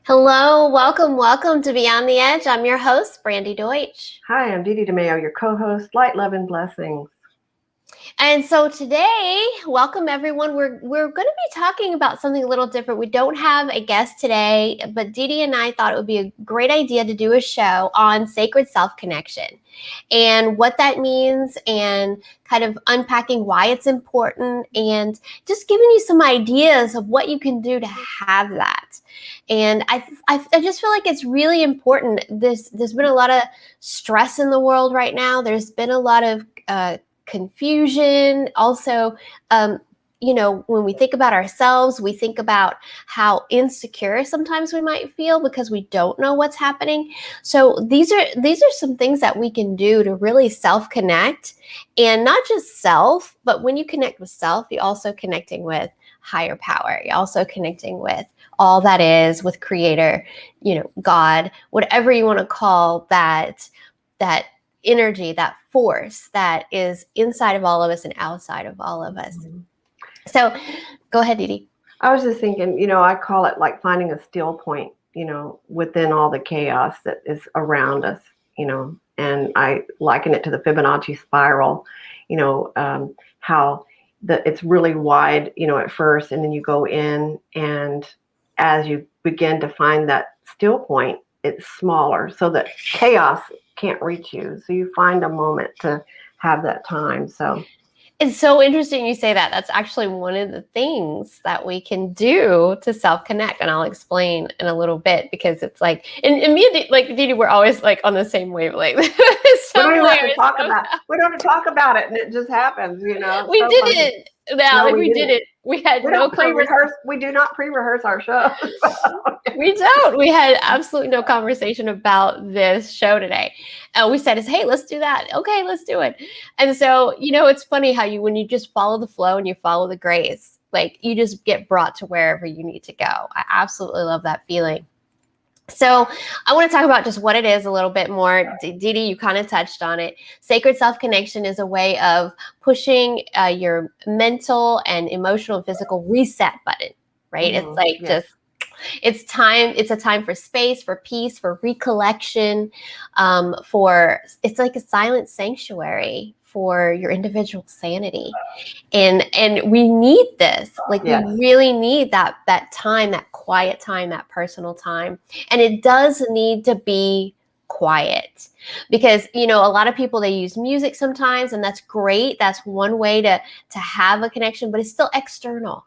Hello, welcome to Beyond the Edge. I'm your host, Brandy Deutsch. Hi, I'm Dede DeMayo, your co-host, Light, Love, and Blessings. And so today, welcome everyone. We're going to be talking about something a little different. We don't have a guest today, but Dede and I thought it would be a great idea to do a show on sacred self-connection and what that means, and kind of unpacking why it's important, and just giving you some ideas of what you can do to have that. And I just feel like it's really important. There's been a lot of stress in the world right now. There's been a lot of confusion. Also, when we think about ourselves, we think about how insecure sometimes we might feel because we don't know what's happening. So these are some things that we can do to really self-connect, and not just self, but when you connect with self, you're also connecting with higher power. You're also connecting with all that is, with Creator, God, whatever you want to call that energy, that force that is inside of all of us and outside of all of us. Mm-hmm. So go ahead, Dede. I was just thinking, I call it like finding a still point, within all the chaos that is around us, and I liken it to the Fibonacci Spiral, how it's really wide, at first, and then you go in, and as you begin to find that still point, it's smaller so that chaos can't reach you. So you find a moment to have that time. So it's so interesting you say that. That's actually one of the things that we can do to self-connect, and I'll explain in a little bit, because it's like, and me and Dede, we're always like on the same wavelength. We don't have to talk about it, and it just happens. We so did funny. It. Now, no, we did it. We had no pre-rehearse. We do not pre-rehearse our show. We don't. We had absolutely no conversation about this show today. We said, "Hey, let's do that." Okay, let's do it. And so, it's funny how when you just follow the flow and you follow the grace, like you just get brought to wherever you need to go. I absolutely love that feeling. So I want to talk about just what it is a little bit more. Dede, you kind of touched on it. Sacred self-connection is a way of pushing your mental and emotional and physical reset button, right? Mm-hmm. It's like just, it's time. It's a time for space, for peace, for recollection, it's like a silent sanctuary for your individual sanity. And we need this. Like, yes. We really need that time, that quiet time, that personal time. And it does need to be quiet, because, a lot of people, they use music sometimes, and that's great. That's one way to have a connection, but it's still external.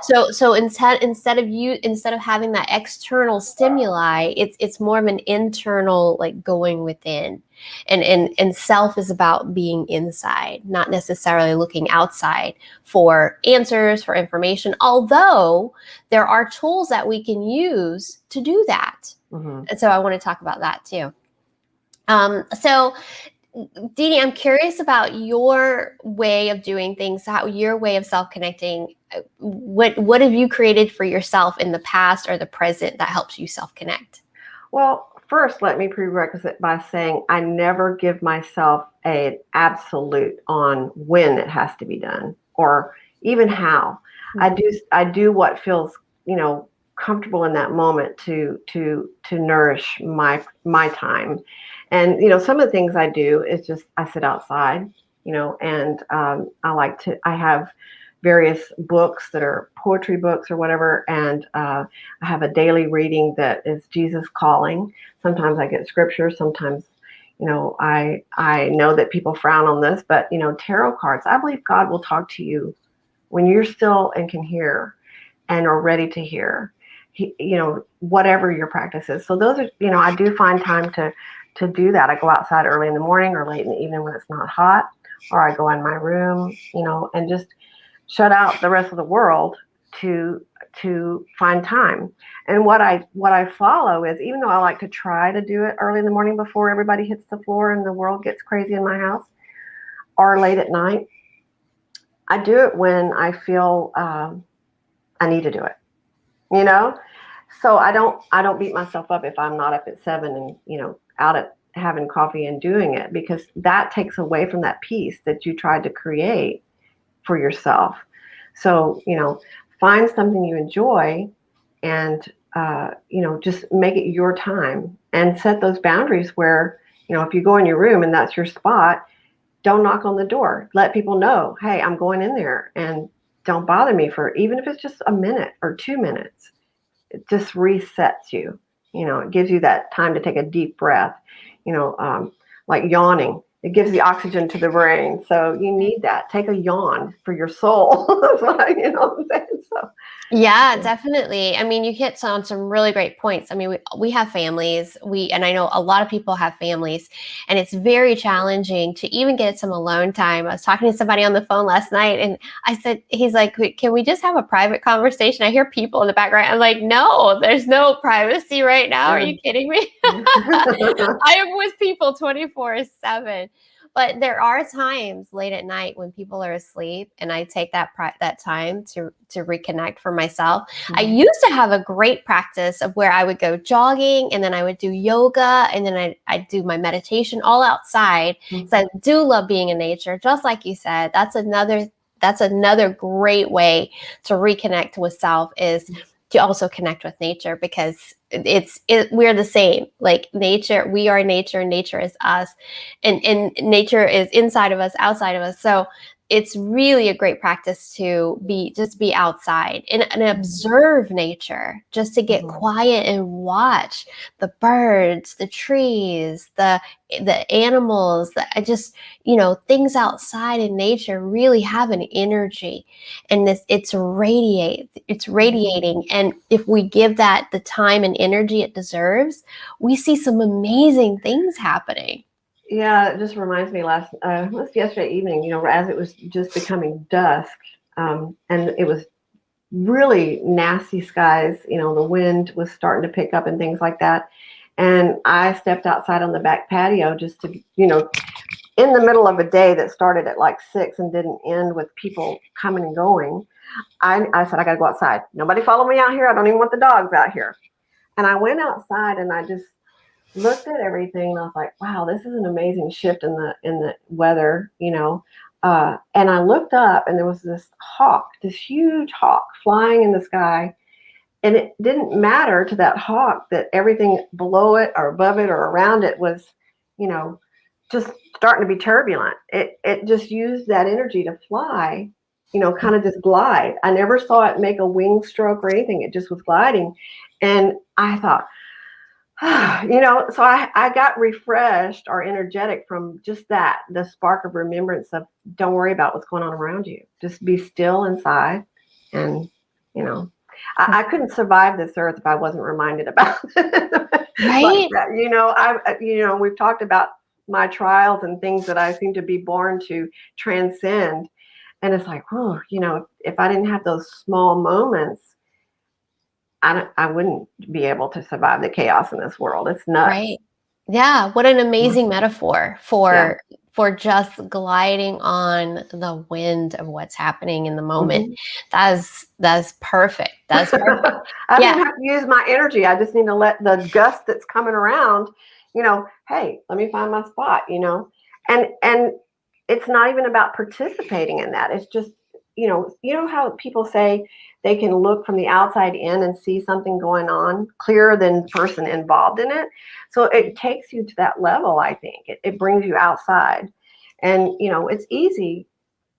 So instead of having that external stimuli, it's more of an internal, like going within, and self is about being inside, not necessarily looking outside for answers, for information, although there are tools that we can use to do that. Mm-hmm. And so I want to talk about that too. So Dede, I'm curious about your way of doing things, how your way of self-connecting. What have you created for yourself in the past or the present that helps you self-connect? Well, first, let me prerequisite by saying I never give myself an absolute on when it has to be done, or even how. Mm-hmm. I do what feels, comfortable in that moment to nourish my time. And, some of the things I do is just, I sit outside, and I have various books that are poetry books or whatever. And I have a daily reading that is Jesus Calling. Sometimes I get scripture. Sometimes, I know that people frown on this, but, tarot cards, I believe God will talk to you when you're still and can hear and are ready to hear, whatever your practice is. So those are, I do find time to do that. I go outside early in the morning or late in the evening when it's not hot, or I go in my room, and just shut out the rest of the world to find time. And what I follow is, even though I like to try to do it early in the morning before everybody hits the floor and the world gets crazy in my house, or late at night, I do it when I feel I need to do it, So I don't beat myself up if I'm not up at 7 and, out at having coffee and doing it, because that takes away from that peace that you tried to create for yourself. So, find something you enjoy and just make it your time and set those boundaries where, if you go in your room and that's your spot, don't knock on the door. Let people know, hey, I'm going in there, and don't bother me for, even if it's just a minute or 2 minutes. It just resets you. It gives you that time to take a deep breath, like yawning. It gives the oxygen to the brain. So you need that. Take a yawn for your soul. That's what I'm saying. So, yeah, definitely. I mean, you hit on some really great points. I mean, we have families. And I know a lot of people have families, and it's very challenging to even get some alone time. I was talking to somebody on the phone last night, and I said, he's like, can we just have a private conversation? I hear people in the background. I'm like, no, there's no privacy right now. Are you kidding me? I am with people 24/7. But there are times late at night when people are asleep, and I take that time to reconnect for myself. I used to have a great practice of where I would go jogging, and then I would do yoga, and then I'd do my meditation all outside. So I do love being in nature, just like you said. That's another great way to reconnect with self, is to also connect with nature, because we're the same. Like nature, we are nature, nature is us, and nature is inside of us, outside of us. So it's really a great practice to be outside and observe nature, just to get quiet and watch the birds, the trees, the animals, things outside in nature really have an energy, and it's radiating. And if we give that the time and energy it deserves, we see some amazing things happening. Yeah, it just reminds me, it was yesterday evening, as it was just becoming dusk, and it was really nasty skies, the wind was starting to pick up and things like that. And I stepped outside on the back patio just to, in the middle of a day that started at like 6 and didn't end with people coming and going. I said, I got to go outside. Nobody follow me out here. I don't even want the dogs out here. And I went outside and I just looked at everything, and I was like, wow, this is an amazing shift in the weather, and I looked up, and there was this huge hawk flying in the sky. And it didn't matter to that hawk that everything below it or above it or around it was, just starting to be turbulent. It just used that energy to fly, kind of just glide. I never saw it make a wing stroke or anything. It just was gliding. And I thought, so I got refreshed or energetic from just that, the spark of remembrance of, don't worry about what's going on around you. Just be still inside. And, I couldn't survive this earth if I wasn't reminded about it. Right. Like that. We've talked about my trials and things that I seem to be born to transcend. And it's like, oh, if I didn't have those small moments, I wouldn't be able to survive the chaos in this world. It's nuts. Right. Yeah. What an amazing metaphor for just gliding on the wind of what's happening in the moment. That's perfect. That's perfect. I don't have to use my energy. I just need to let the gust that's coming around, hey, let me find my spot, and it's not even about participating in that. It's just, how people say they can look from the outside in and see something going on clearer than the person involved in it. So it takes you to that level. I think it brings you outside, and it's easy.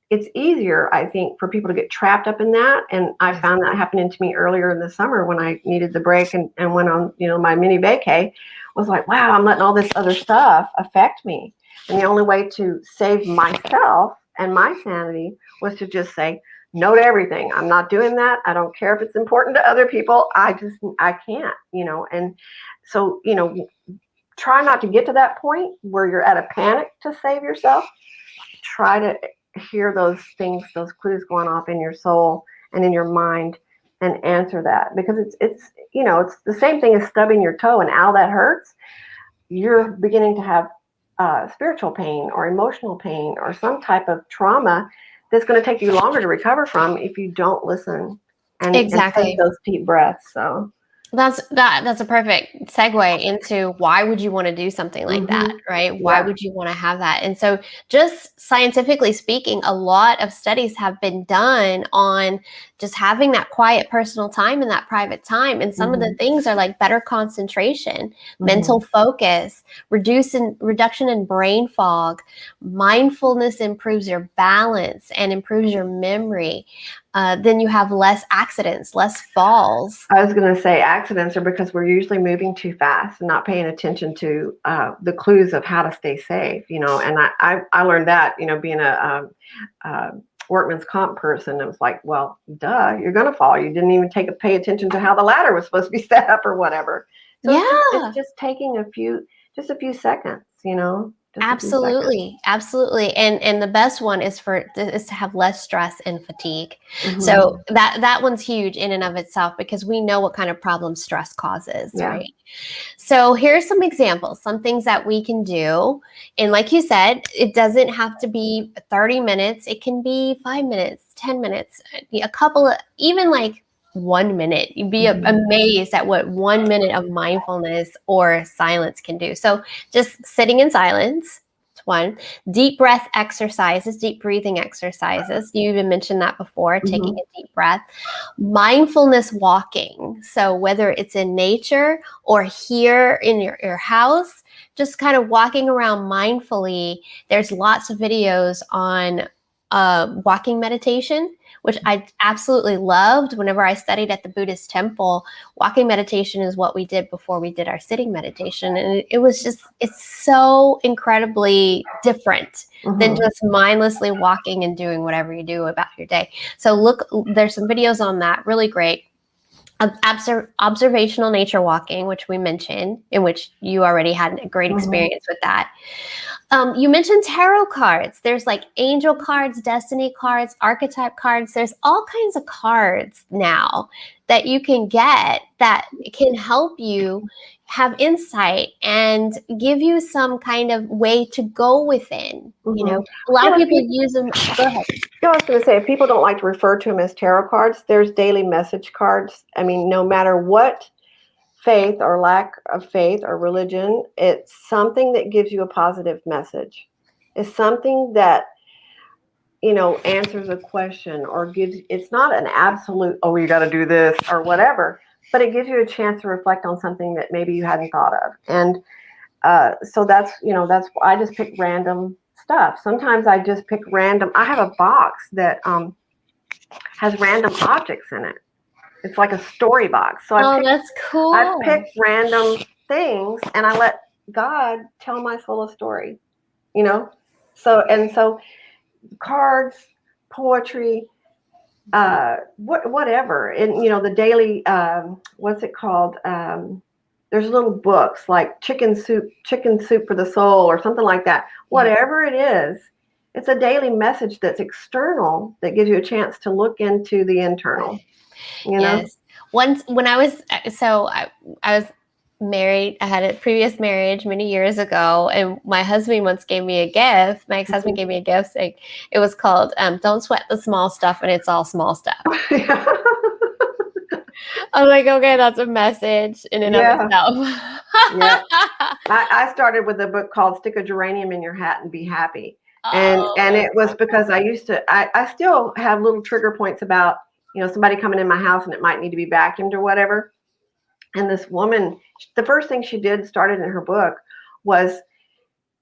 It's easier, I think, for people to get trapped up in that. And I found that happening to me earlier in the summer when I needed the break and went on, my mini vacay. Was like, wow, I'm letting all this other stuff affect me. And the only way to save myself and my sanity was to just say no to everything. I'm not doing that. I don't care if it's important to other people. I can't, and so, try not to get to that point where you're at a panic to save yourself. Try to hear those things, those clues going off in your soul and in your mind, and answer that, because it's the same thing as stubbing your toe and ow, that hurts. You're beginning to have spiritual pain or emotional pain or some type of trauma that's going to take you longer to recover from if you don't listen and take those deep breaths. So That's a perfect segue into why would you want to do something like that, right? Why would you want to have that? And so just scientifically speaking, a lot of studies have been done on just having that quiet personal time and that private time. And some of the things are like better concentration, mental focus, reduction in brain fog, mindfulness improves your balance and improves your memory. Then you have less accidents, less falls. I was going to say accidents are because we're usually moving too fast and not paying attention to the clues of how to stay safe, and I learned that, being a workman's comp person. It was like, well, duh, you're going to fall. You didn't even pay attention to how the ladder was supposed to be set up or whatever. So it's just taking a few seconds, Absolutely. And the best one is to have less stress and fatigue. So that one's huge in and of itself, because we know what kind of problems stress causes, right? So here's some examples, some things that we can do. And like you said, it doesn't have to be 30 minutes. It can be 5 minutes, 10 minutes, a couple of, even like 1 minute. You'd be amazed at what 1 minute of mindfulness or silence can do. So just sitting in silence, it's one. Deep breath exercises, deep breathing exercises. You even mentioned that before, taking a deep breath. Mindfulness walking. So whether it's in nature or here in your house, just kind of walking around mindfully. There's lots of videos on walking meditation, which I absolutely loved. Whenever I studied at the Buddhist temple, walking meditation is what we did before we did our sitting meditation. And it's so incredibly different than just mindlessly walking and doing whatever you do about your day. So look, there's some videos on that, really great. Observational nature walking, which we mentioned, in which you already had a great experience with that. You mentioned tarot cards. There's like angel cards, destiny cards, archetype cards. There's all kinds of cards now that you can get that can help you have insight and give you some kind of way to go within. A lot of people use them. Go ahead. I was going to say, if people don't like to refer to them as tarot cards, there's daily message cards. I mean, no matter what faith or lack of faith or religion, it's something that gives you a positive message. It's something that, answers a question or it's not an absolute, oh, you got to do this or whatever, but it gives you a chance to reflect on something that maybe you hadn't thought of. And so that's I just pick random stuff. Sometimes I just pick random. I have a box that has random objects in it. It's like a story box. So that's cool. I pick random things and I let God tell my soul story, So cards, poetry, whatever. And, the daily, what's it called? There's little books like chicken soup for the soul or something like that. Whatever it is, it's a daily message that's external that gives you a chance to look into the internal. Yes. Once when I was married, I had a previous marriage many years ago, and my husband once gave me a gift. My ex-husband gave me a gift saying it was called "Don't Sweat the Small Stuff," and it's all small stuff. I'm like, okay, that's a message in and of itself. I started with a book called "Stick a Geranium in Your Hat and Be Happy," and it was because I still have little trigger points about somebody coming in my house and it might need to be vacuumed or whatever. And this woman, the first thing she did, started in her book, was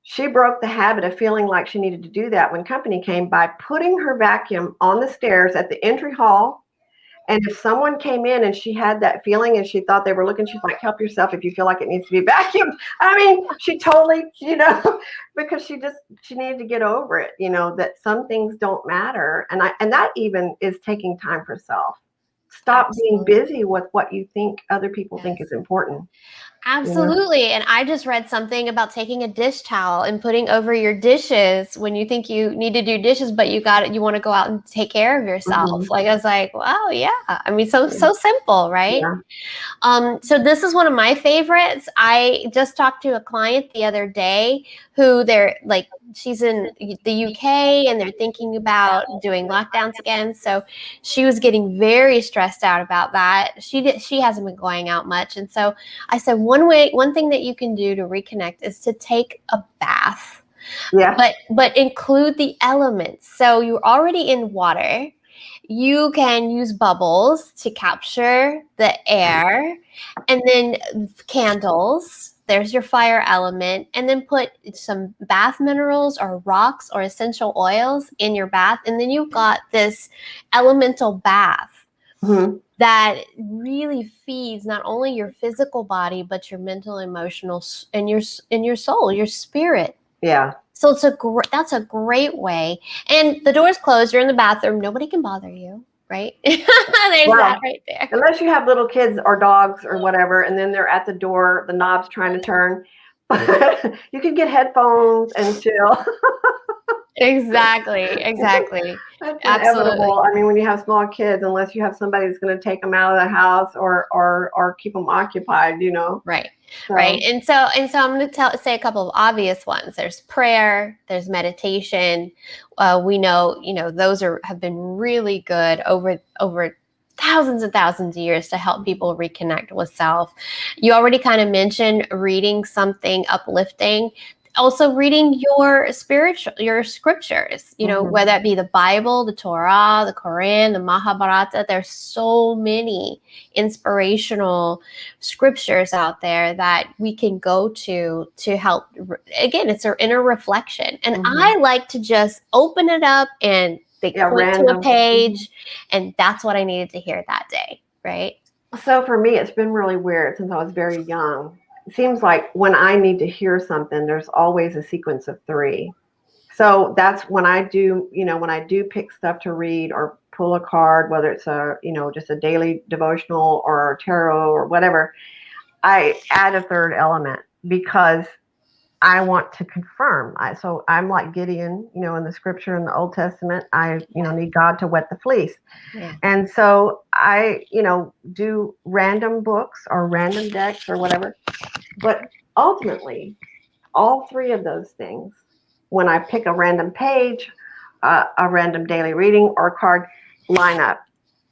she broke the habit of feeling like she needed to do that when company came by putting her vacuum on the stairs at the entry hall. And if someone came in and she had that feeling and she thought they were looking, she's like, help yourself if you feel like it needs to be vacuumed. I mean, she totally, because she needed to get over it, that some things don't matter. And that even is taking time for self. Stop being busy with what you think other people think is important. Absolutely. And I just read something about taking a dish towel and putting over your dishes when you think you need to do dishes, but you want to go out and take care of yourself. Like, I was like, wow, yeah. I mean, so simple, right? Yeah. So this is one of my favorites. I just talked to a client the other day who she's in the UK and they're thinking about doing lockdowns again. So she was getting very stressed out about that. She hasn't been going out much. And so I said, one thing that you can do to reconnect is to take a bath. Yeah. But include the elements. So you're already in water. You can use bubbles to capture the air, and then candles. There's your fire element, and then put some bath minerals or rocks or essential oils in your bath, and then you've got this elemental bath that really feeds not only your physical body but your mental, emotional, and your soul, your spirit. Yeah. So that's a great way. And the door's closed. You're in the bathroom. Nobody can bother you, right? There's that right there. Unless you have little kids or dogs or whatever, and then they're at the door, the knob's trying to turn. You can get headphones and chill. Exactly. That's inevitable. I mean, when you have small kids, unless you have somebody that's going to take them out of the house or keep them occupied, Right. So. Right. And so I'm going to say a couple of obvious ones. There's prayer, there's meditation. We know, those have been really good over thousands and thousands of years to help people reconnect with self. You already kind of mentioned reading something uplifting. Also reading your scriptures, whether it be the Bible, the Torah, the Quran, the Mahabharata. There's so many inspirational scriptures out there that we can go to help. Again, it's our inner reflection. And I like to just open it up and point to a page, and that's what I needed to hear that day, right? So for me, it's been really weird since I was very young. It seems like when I need to hear something, there's always a sequence of 3. So that's when I do, when I do pick stuff to read or pull a card, whether it's just a daily devotional or tarot or whatever, I add a 3rd element because I want to confirm. So I'm like Gideon, in the scripture in the Old Testament, I, need God to wet the fleece. Yeah. And so I, do random books or random decks or whatever. But ultimately, all 3 of those things, when I pick a random page, a random daily reading or card, line up.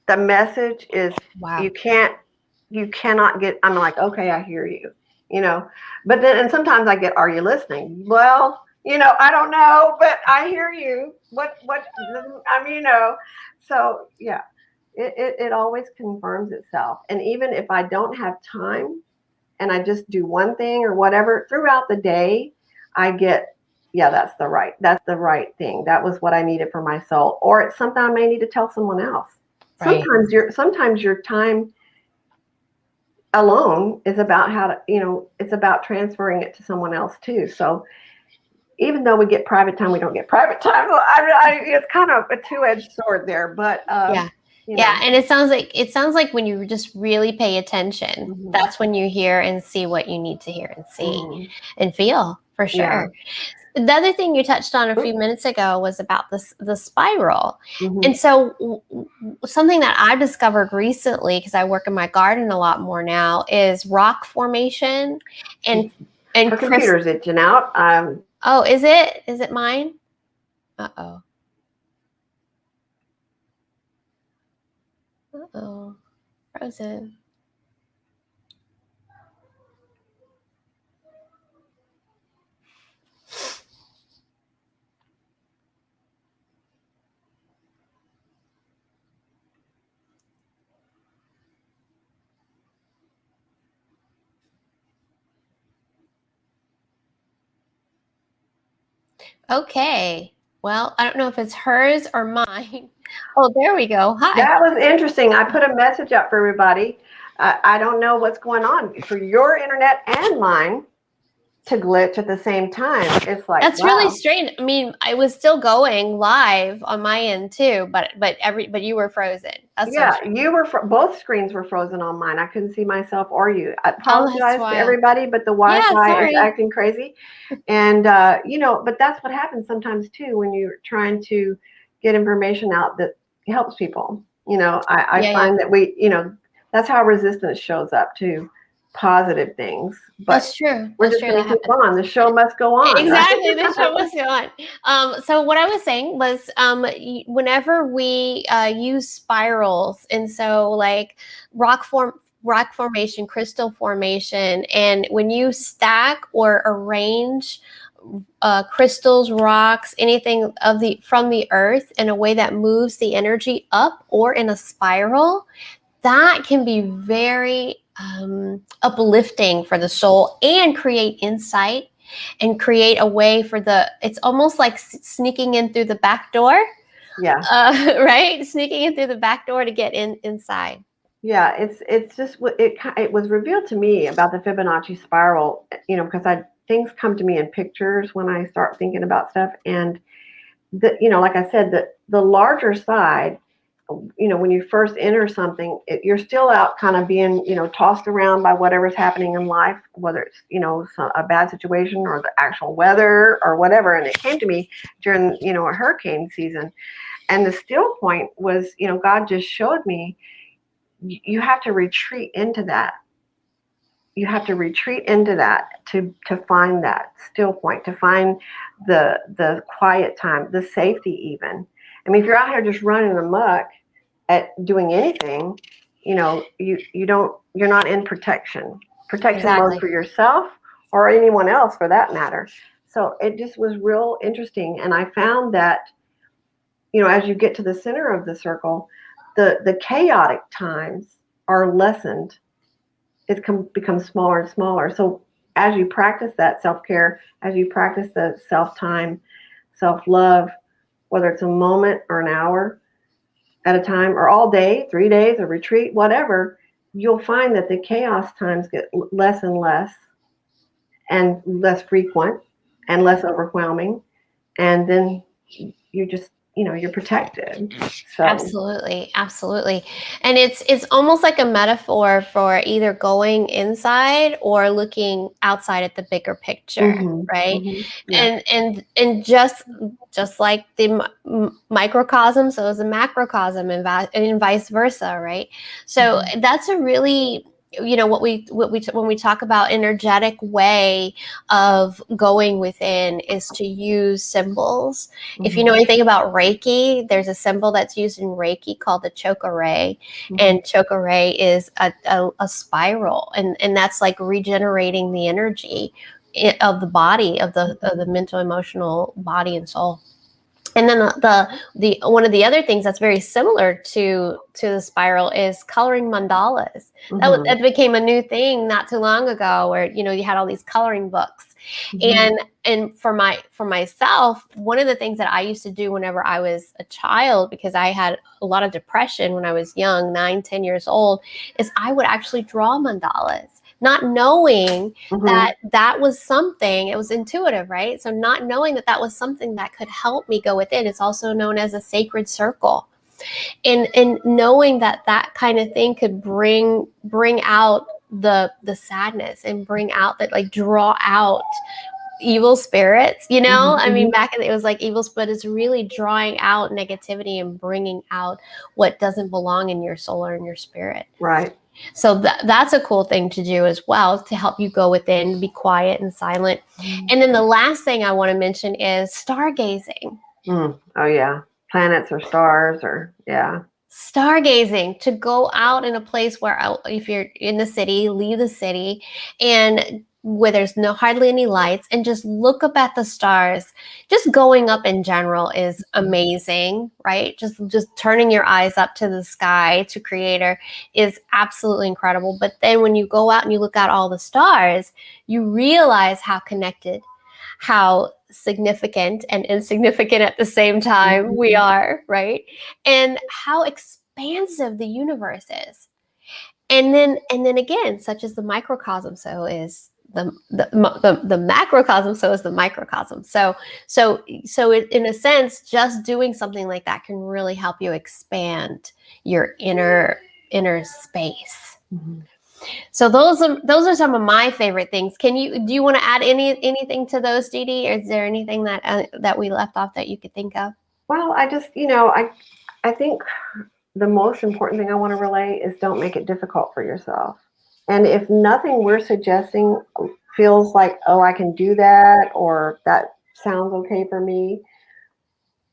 The message is you cannot get, I'm like, okay, I hear you. But then, and sometimes I get, are you listening? Well, I don't know, but I hear you. So yeah, it always confirms itself. And even if I don't have time and I just do one thing or whatever throughout the day, I get, that's the right thing. That was what I needed for my soul. Or it's something I may need to tell someone else. Right. Sometimes your time alone is about how to, it's about transferring it to someone else too. So even though we get private time, we don't get private time. It's kind of a 2-edged sword there, but yeah. And it sounds like when you just really pay attention, that's when you hear and see what you need to hear and see and feel, for sure. Yeah. The other thing you touched on a few minutes ago was about the spiral. And so something that I discovered recently, because I work in my garden a lot more now, is rock formation and her computer's itching out. Oh, is it? Is it mine? Uh-oh. Uh-oh. Frozen. Okay. Well, I don't know if it's hers or mine. Oh, there we go. Hi. That was interesting. I put a message up for everybody. I don't know what's going on for your internet and mine. to glitch at the same time. It's like, That's wow. really strange. I mean, I was still going live on my end too, but you were frozen. That's Yeah, so you were both screens were frozen on mine. I couldn't see myself or you. I oh, that's apologize to wild. everybody, but the Yeah, Wi-Fi is sorry. acting crazy. And but that's what happens sometimes too when you're trying to get information out that helps people. I Yeah, find that that's how resistance shows up to positive things. But that's true. we're That's just true. going That to keep happens. on. The show must go on, right? Exactly, the show must go on. So what I was saying was, whenever we use spirals, and so like rock formation, crystal formation, and when you stack or arrange crystals, rocks, anything from the earth in a way that moves the energy up or in a spiral, that can be very uplifting for the soul and create insight and create a way for it's almost like sneaking in through the back door. Yeah. Right? Sneaking in through the back door to get inside. Yeah, it's just it was revealed to me about the Fibonacci spiral, because things come to me in pictures when I start thinking about stuff, and like I said, the larger side, when you first enter something, you're still out kind of being, tossed around by whatever's happening in life, whether it's, a bad situation or the actual weather or whatever. And it came to me during, a hurricane season. And the still point was, God just showed me you have to retreat into that. You have to retreat into that to find that still point, to find the quiet time, the safety even. I mean, if you're out here just running amok at doing anything, you're not in protection Exactly. mode for yourself or anyone else for that matter. So it just was real interesting. And I found that, as you get to the center of the circle, the chaotic times are lessened. It becomes smaller and smaller. So as you practice that self-care, as you practice the self-time, self-love, whether it's a moment or an hour at a time or all day, 3 days, a retreat, whatever, you'll find that the chaos times get less and less and less frequent and less overwhelming. And then you just, you're protected. So Absolutely, absolutely. And it's almost like a metaphor for either going inside or looking outside at the bigger picture, right? Yeah. And just like the microcosm, so is a macrocosm, and vice versa, right? So that's a really, what we when we talk about energetic way of going within is to use symbols. If you know anything about Reiki, there's a symbol that's used in Reiki called the choke-ray, and choke-ray is a spiral, and that's like regenerating the energy of the body, of the mental, emotional body and soul. And then the one of the other things that's very similar to the spiral is coloring mandalas. That became a new thing not too long ago, where you had all these coloring books. And for myself, one of the things that I used to do whenever I was a child, because I had a lot of depression when I was young, 9-10 years old, is I would actually draw mandalas, not knowing that was something. It was intuitive, right? So not knowing that was something that could help me go within. It's also known as a sacred circle. And knowing that kind of thing could bring out the sadness, and bring out that, like, draw out evil spirits, I mean, back in it was like evil spirit is really drawing out negativity and bringing out what doesn't belong in your soul or in your spirit. Right. So that's a cool thing to do as well, to help you go within, be quiet and silent. And then the last thing I want to mention is stargazing. Oh yeah, planets or stars, or yeah. Stargazing, to go out in a place where, if you're in the city, leave the city, and where there's hardly any lights, and just look up at the stars. Just going up in general is amazing, right? Just turning your eyes up to the sky, to Creator, is absolutely incredible. But then when you go out and you look at all the stars, you realize how connected, how significant and insignificant at the same time we are, right? And how expansive the universe is. And then again, such as the microcosm, so is the macrocosm, so is the microcosm. So in a sense, just doing something like that can really help you expand your inner space. Mm-hmm. So those are some of my favorite things. Do you want to add anything to those, Dede? Or is there anything that we left off that you could think of? Well, I just, I think the most important thing I want to relay is don't make it difficult for yourself. And if nothing we're suggesting feels like, oh, I can do that, or that sounds okay for me,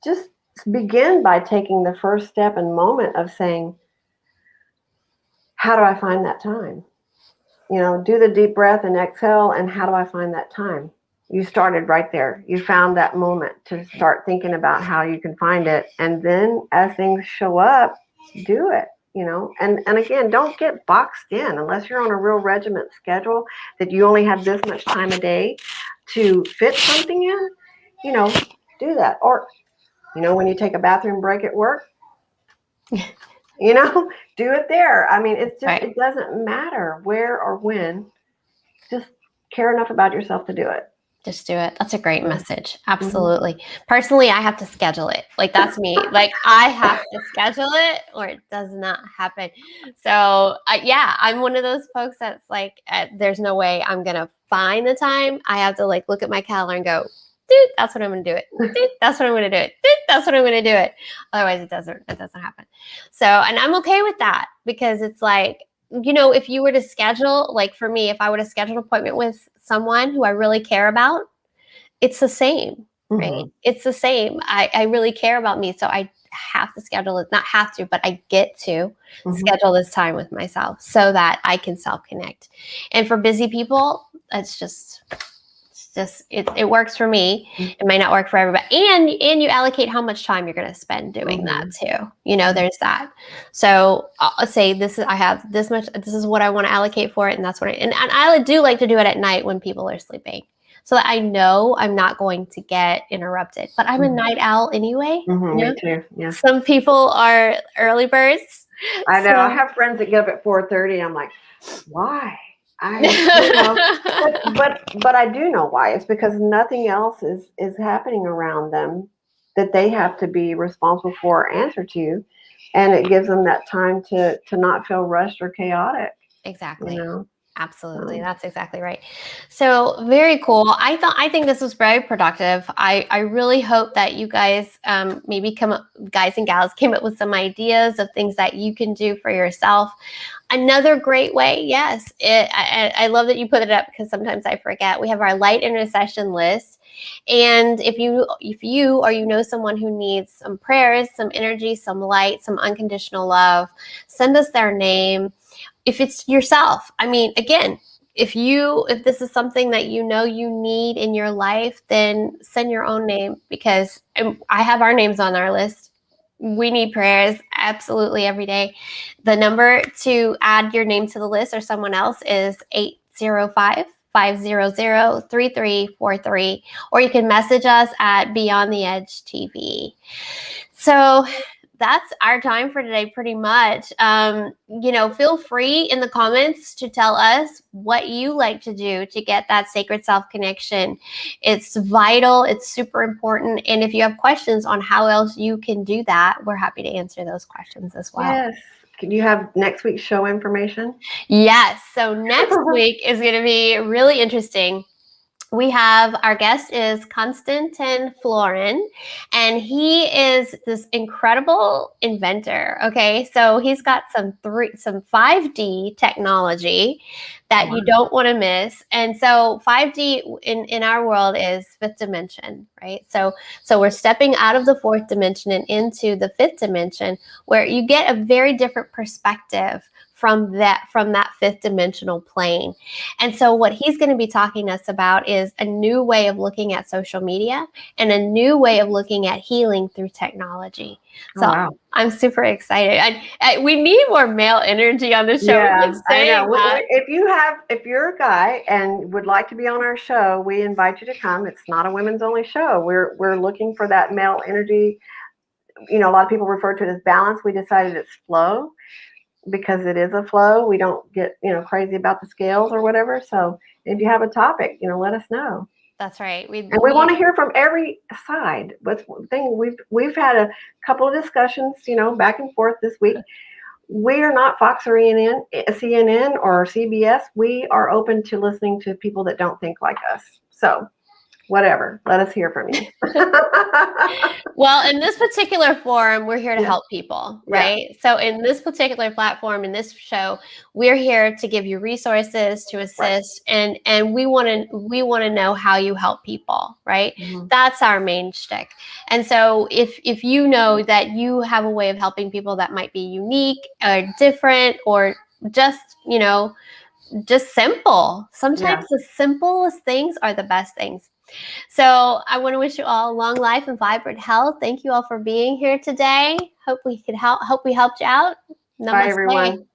just begin by taking the first step and moment of saying, how do I find that time? Do the deep breath and exhale, and how do I find that time? You started right there. You found that moment to start thinking about how you can find it. And then as things show up, do it, and again, don't get boxed in unless you're on a real regiment schedule that you only have this much time a day to fit something in, do that. Or, when you take a bathroom break at work, do it there. I mean, it's just, right. It doesn't matter where or when, just care enough about yourself to do it. Just do it. That's a great message. Absolutely. Mm-hmm. Personally, I have to schedule it. Like, that's me. Like, I have to schedule it or it does not happen. So yeah, I'm one of those folks that's like, there's no way I'm going to find the time. I have to look at my calendar and go, dude, that's what I'm going to do it. Dude, that's what I'm going to do it. Dude, that's what I'm going to do it. Otherwise it doesn't happen. So, and I'm okay with that because it's like, if you were to schedule, like for me, if I were to schedule an appointment with someone who I really care about, it's the same, right? Mm-hmm. It's the same. I really care about me. So I have to schedule it, not have to, but I get to schedule this time with myself so that I can self-connect. And for busy people, it works for me. It might not work for everybody. And you allocate how much time you're going to spend doing that too. There's that. So I'll say I have this much, this is what I want to allocate for it. And that's what and I do like to do it at night when people are sleeping so that I know I'm not going to get interrupted, but I'm a night owl anyway. Me too. Yeah. Some people are early birds. I know. I have friends that get up at 4:30. I'm like, why? But I do know why. It's because nothing else is happening around them that they have to be responsible for or answer to, and it gives them that time to not feel rushed or chaotic. Exactly. Absolutely. That's exactly right. So very cool. I think this was very productive. I really hope that you guys maybe guys and gals came up with some ideas of things that you can do for yourself. Another great way, yes. I love that you put it up because sometimes I forget. We have our light intercession list. And if you or you know someone who needs some prayers, some energy, some light, some unconditional love, send us their name. If it's yourself, I mean, again, if this is something that you need in your life, then send your own name because I have our names on our list. We need prayers absolutely every day. The number to add your name to the list or someone else is 805-500-3343, or you can message us at Beyond the Edge TV. So that's our time for today, pretty much. Feel free in the comments to tell us what you like to do to get that sacred self-connection. It's vital. It's super important. And if you have questions on how else you can do that, we're happy to answer those questions as well. Yes. Can you have next week's show information? Yes. So next week is going to be really interesting. We have, our guest is Konstantin Florin, and he is this incredible inventor. Okay, so he's got some 5D technology that you don't want to miss. And so 5D in our world is fifth dimension, right? So we're stepping out of the fourth dimension and into the fifth dimension, where you get a very different perspective from that fifth dimensional plane. And so what he's going to be talking to us about is a new way of looking at social media and a new way of looking at healing through technology. So wow. I'm super excited. We need more male energy on the show. Yeah, I know. If you're a guy and would like to be on our show, we invite you to come. It's not a women's only show. We're looking for that male energy. A lot of people refer to it as balance. We decided it's flow. because it is a flow. We don't get, crazy about the scales or whatever. So if you have a topic, let us know. That's right. We want to hear from every side. What's one thing we've had a couple of discussions, back and forth this week. We are not Fox or CNN or CBS. We are open to listening to people that don't think like us. So whatever, let us hear from you. Well, in this particular forum, we're here to help people, right? Yeah. So in this particular platform, in this show, we're here to give you resources, to assist, right. and we want to know how you help people, right? Mm-hmm. That's our main shtick. And so if you know that you have a way of helping people that might be unique or different or just, just simple. Sometimes the simplest things are the best things. So I want to wish you all long life and vibrant health. Thank you all for being here today. Hope we helped you out. Namaste. Bye, everyone.